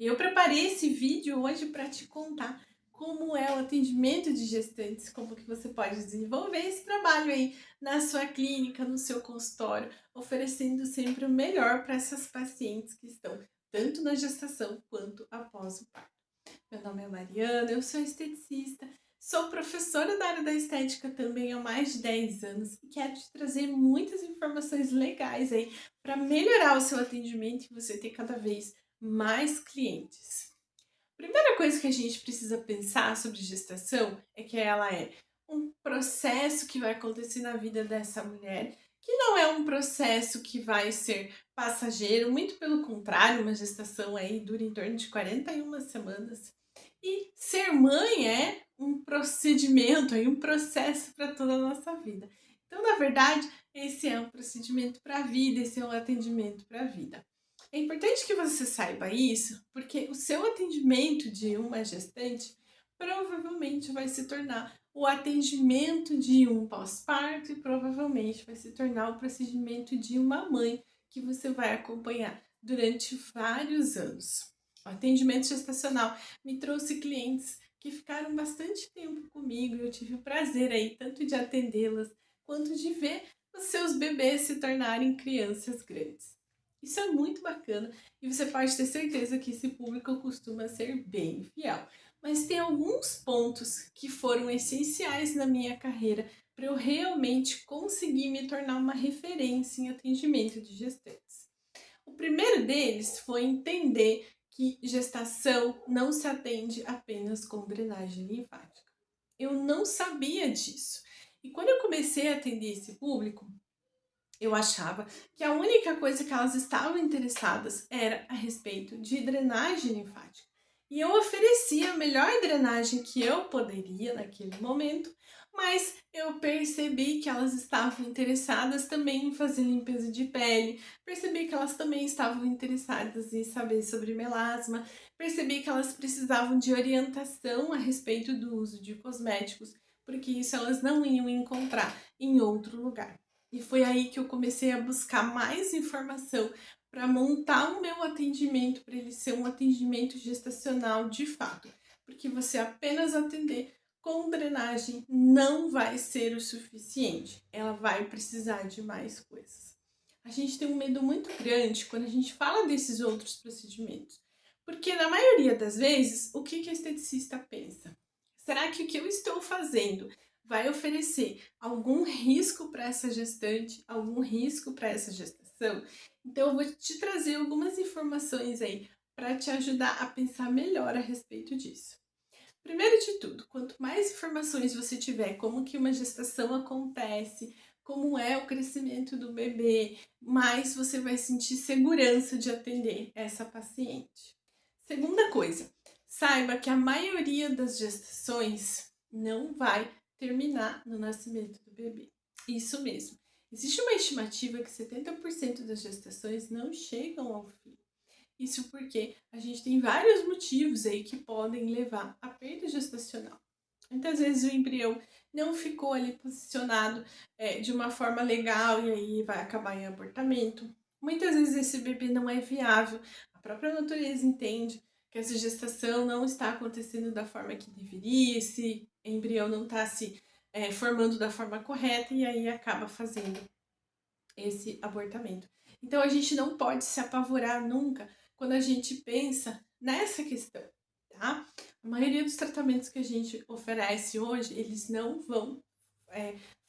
Eu preparei esse vídeo hoje para te contar como é o atendimento de gestantes, como que você pode desenvolver esse trabalho aí na sua clínica, no seu consultório, oferecendo sempre o melhor para essas pacientes que estão tanto na gestação quanto após o parto. Meu nome é Mariana, eu sou esteticista, sou professora da área da estética também há mais de 10 anos e quero te trazer muitas informações legais aí para melhorar o seu atendimento e você ter cada vez mais clientes. Primeira coisa que a gente precisa pensar sobre gestação é que ela é um processo que vai acontecer na vida dessa mulher, que não é um processo que vai ser passageiro, muito pelo contrário, uma gestação aí dura em torno de 41 semanas. E ser mãe é um procedimento, aí um processo para toda a nossa vida. Então, na verdade, esse é um procedimento para a vida, esse é um atendimento para a vida. É importante que você saiba isso, porque o seu atendimento de uma gestante provavelmente vai se tornar o atendimento de um pós-parto e provavelmente vai se tornar o procedimento de uma mãe que você vai acompanhar durante vários anos. O atendimento gestacional me trouxe clientes que ficaram bastante tempo comigo e eu tive o prazer aí tanto de atendê-las quanto de ver os seus bebês se tornarem crianças grandes. Isso é muito bacana e você pode ter certeza que esse público costuma ser bem fiel. Mas tem alguns pontos que foram essenciais na minha carreira para eu realmente conseguir me tornar uma referência em atendimento de gestantes. O primeiro deles foi entender que gestação não se atende apenas com drenagem linfática. Eu não sabia disso. E quando eu comecei a atender esse público, eu achava que a única coisa que elas estavam interessadas era a respeito de drenagem linfática. E eu oferecia a melhor drenagem que eu poderia naquele momento, mas eu percebi que elas estavam interessadas também em fazer limpeza de pele, percebi que elas também estavam interessadas em saber sobre melasma, percebi que elas precisavam de orientação a respeito do uso de cosméticos, porque isso elas não iam encontrar em outro lugar. E foi aí que eu comecei a buscar mais informação para montar o meu atendimento, para ele ser um atendimento gestacional de fato. Porque você apenas atender com drenagem não vai ser o suficiente. Ela vai precisar de mais coisas. A gente tem um medo muito grande quando a gente fala desses outros procedimentos. Porque na maioria das vezes, o que a esteticista pensa? Será que o que eu estou fazendo vai oferecer algum risco para essa gestante, algum risco para essa gestação? Então, eu vou te trazer algumas informações aí para te ajudar a pensar melhor a respeito disso. Primeiro de tudo, quanto mais informações você tiver, como que uma gestação acontece, como é o crescimento do bebê, mais você vai sentir segurança de atender essa paciente. Segunda coisa, saiba que a maioria das gestações não vai terminar no nascimento do bebê. Isso mesmo. Existe uma estimativa que 70% das gestações não chegam ao fim. Isso porque a gente tem vários motivos aí que podem levar à perda gestacional. Muitas vezes o embrião não ficou ali posicionado de uma forma legal e aí vai acabar em abortamento. Muitas vezes esse bebê não é viável. A própria natureza entende que essa gestação não está acontecendo da forma que deveria, esse embrião não está se formando da forma correta e aí acaba fazendo esse abortamento. Então a gente não pode se apavorar nunca quando a gente pensa nessa questão, tá? A maioria dos tratamentos que a gente oferece hoje, eles não vão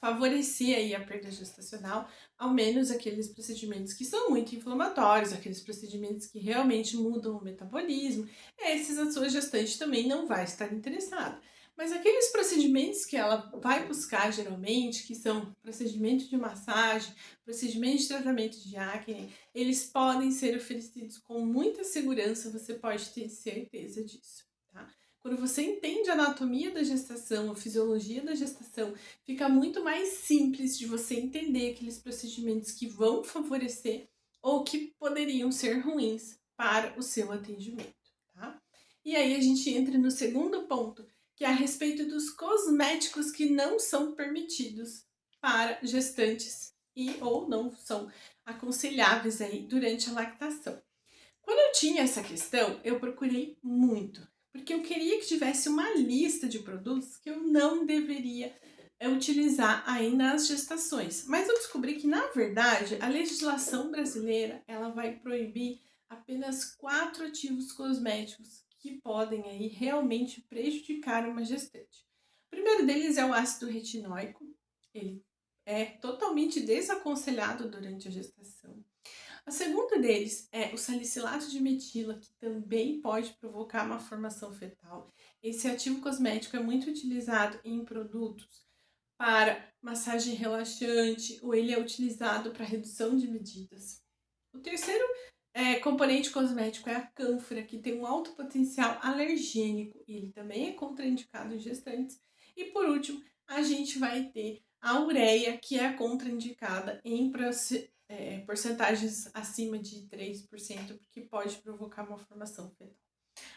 favorecer aí a perda gestacional, ao menos aqueles procedimentos que são muito inflamatórios, aqueles procedimentos que realmente mudam o metabolismo, esses a sua gestante também não vai estar interessada. Mas aqueles procedimentos que ela vai buscar geralmente, que são procedimentos de massagem, procedimentos de tratamento de acne, eles podem ser oferecidos com muita segurança, você pode ter certeza disso, tá? Quando você entende a anatomia da gestação, a fisiologia da gestação, fica muito mais simples de você entender aqueles procedimentos que vão favorecer ou que poderiam ser ruins para o seu atendimento, tá? E aí a gente entra no segundo ponto, que é a respeito dos cosméticos que não são permitidos para gestantes e ou não são aconselháveis aí durante a lactação. Quando eu eu tinha essa questão, eu procurei muito, porque eu queria que tivesse uma lista de produtos que eu não deveria utilizar aí nas gestações. Mas eu descobri que, na verdade, a legislação brasileira, ela vai proibir apenas 4 ativos cosméticos que podem aí realmente prejudicar uma gestante. O primeiro deles é o ácido retinóico, ele é totalmente desaconselhado durante a gestação. O segundo deles é o salicilato de metila, que também pode provocar uma formação fetal. Esse ativo cosmético é muito utilizado em produtos para massagem relaxante, ou ele é utilizado para redução de medidas. O terceiro componente cosmético é a cânfora, que tem um alto potencial alergênico, e ele também é contraindicado em gestantes. E por último, a gente vai ter a ureia, que é contraindicada em porcentagens acima de 3%, porque pode provocar uma formação fetal.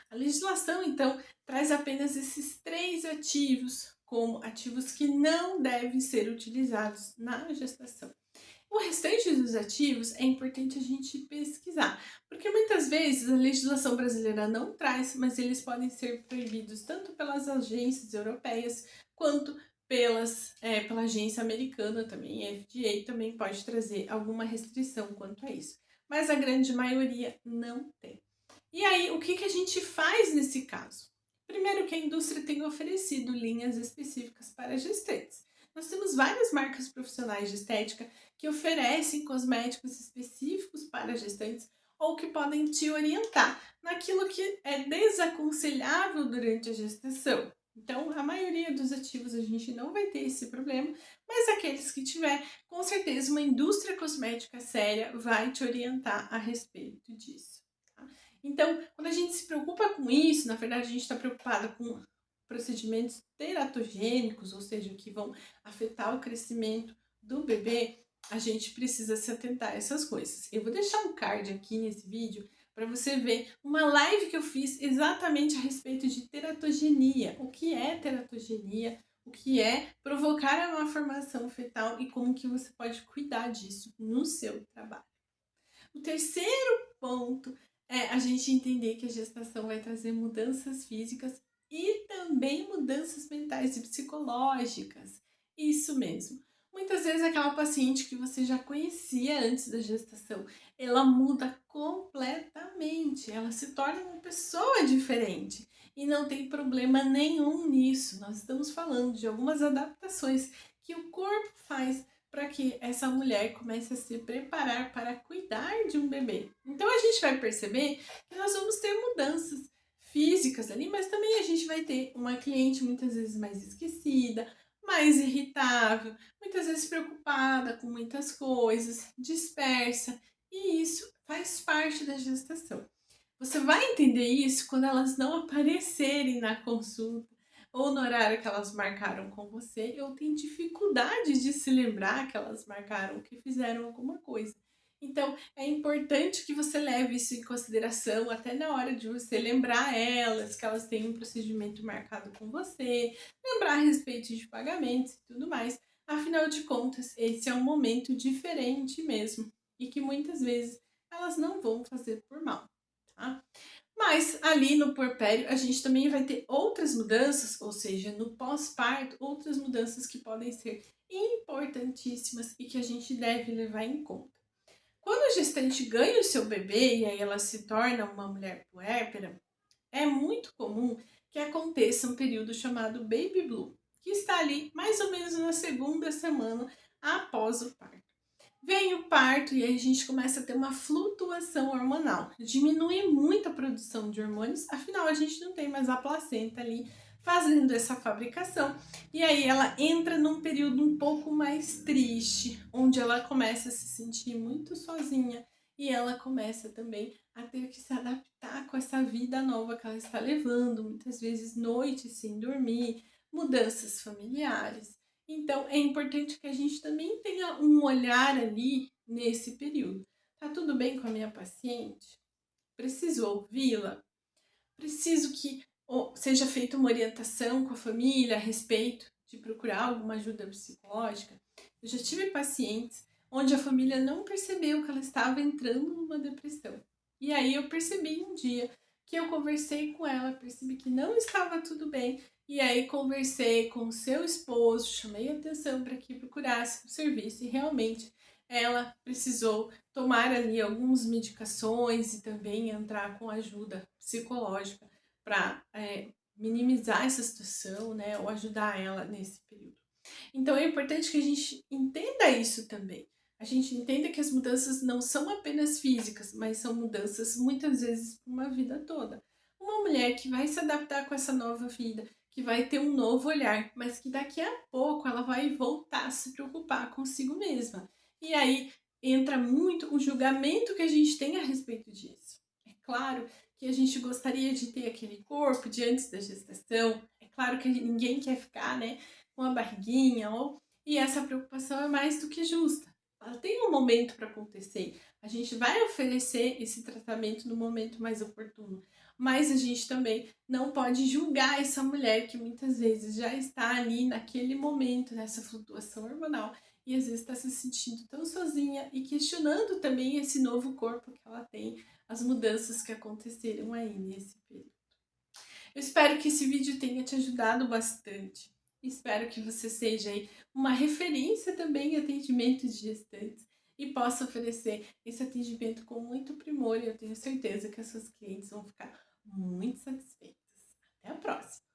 A legislação, então, traz apenas esses 3 ativos como ativos que não devem ser utilizados na gestação. O restante dos ativos é importante a gente pesquisar, porque muitas vezes a legislação brasileira não traz, mas eles podem ser proibidos tanto pelas agências europeias quanto pela agência americana também, a FDA também pode trazer alguma restrição quanto a isso, mas a grande maioria não tem. E aí, o que a gente faz nesse caso? Primeiro que a indústria tem oferecido linhas específicas para gestantes. Nós temos várias marcas profissionais de estética que oferecem cosméticos específicos para gestantes ou que podem te orientar naquilo que é desaconselhável durante a gestação. Então, a maioria dos ativos a gente não vai ter esse problema, mas aqueles que tiver, com certeza uma indústria cosmética séria vai te orientar a respeito disso. Tá? Então, quando a gente se preocupa com isso, na verdade a gente está preocupada com procedimentos teratogênicos, ou seja, que vão afetar o crescimento do bebê, a gente precisa se atentar a essas coisas. Eu vou deixar um card aqui nesse vídeo para você ver uma live que eu fiz exatamente a respeito de teratogenia. O que é teratogenia? O que é provocar uma formação fetal e como que você pode cuidar disso no seu trabalho. O terceiro ponto é a gente entender que a gestação vai trazer mudanças físicas e também mudanças mentais e psicológicas. Isso mesmo. Muitas vezes aquela paciente que você já conhecia antes da gestação, ela muda completamente, ela se torna uma pessoa diferente e não tem problema nenhum nisso. Nós estamos falando de algumas adaptações que o corpo faz para que essa mulher comece a se preparar para cuidar de um bebê. Então a gente vai perceber que nós vamos ter mudanças físicas ali, mas também a gente vai ter uma cliente muitas vezes mais esquecida, mais irritável, muitas vezes preocupada com muitas coisas, dispersa, e isso faz parte da gestação. Você vai entender isso quando elas não aparecerem na consulta ou no horário que elas marcaram com você, ou tem dificuldade de se lembrar que elas marcaram, que fizeram alguma coisa. Então, é importante que você leve isso em consideração até na hora de você lembrar elas que elas têm um procedimento marcado com você, lembrar a respeito de pagamentos e tudo mais. Afinal de contas, esse é um momento diferente mesmo e que muitas vezes elas não vão fazer por mal, tá? Mas ali no puerpério a gente também vai ter outras mudanças, ou seja, no pós-parto, outras mudanças que podem ser importantíssimas e que a gente deve levar em conta. Quando a gestante ganha o seu bebê e aí ela se torna uma mulher puérpera, é muito comum que aconteça um período chamado baby blue, que está ali mais ou menos na segunda semana após o parto. Vem o parto e aí a gente começa a ter uma flutuação hormonal. Diminui muito a produção de hormônios, afinal a gente não tem mais a placenta ali fazendo essa fabricação. E aí ela entra num período um pouco mais triste, onde ela começa a se sentir muito sozinha e ela começa também a ter que se adaptar com essa vida nova que ela está levando, muitas vezes noites sem dormir, mudanças familiares. Então, é importante que a gente também tenha um olhar ali nesse período. Tá tudo bem com a minha paciente? Preciso ouvi-la? Preciso que seja feita uma orientação com a família a respeito de procurar alguma ajuda psicológica? Eu já tive pacientes onde a família não percebeu que ela estava entrando numa depressão. E aí eu percebi um dia que eu conversei com ela, percebi que não estava tudo bem, e aí conversei com o seu esposo, chamei atenção para que procurasse o serviço e realmente ela precisou tomar ali algumas medicações e também entrar com ajuda psicológica para minimizar essa situação, né, ou ajudar ela nesse período. Então é importante que a gente entenda isso também. A gente entenda que as mudanças não são apenas físicas, mas são mudanças muitas vezes para uma vida toda. Uma mulher que vai se adaptar com essa nova vida, que vai ter um novo olhar, mas que daqui a pouco ela vai voltar a se preocupar consigo mesma. E aí entra muito o julgamento que a gente tem a respeito disso. É claro que a gente gostaria de ter aquele corpo de antes da gestação. É claro que ninguém quer ficar, né, com a barriguinha, e essa preocupação é mais do que justa. Ela tem um momento para acontecer. A gente vai oferecer esse tratamento no momento mais oportuno. Mas a gente também não pode julgar essa mulher que muitas vezes já está ali naquele momento, nessa flutuação hormonal, e às vezes está se sentindo tão sozinha e questionando também esse novo corpo que ela tem, as mudanças que aconteceram aí nesse período. Eu espero que esse vídeo tenha te ajudado bastante. Espero que você seja aí uma referência também em atendimento de gestantes e possa oferecer esse atendimento com muito primor, e eu tenho certeza que as suas clientes vão ficar muito satisfeitas. Até a próxima!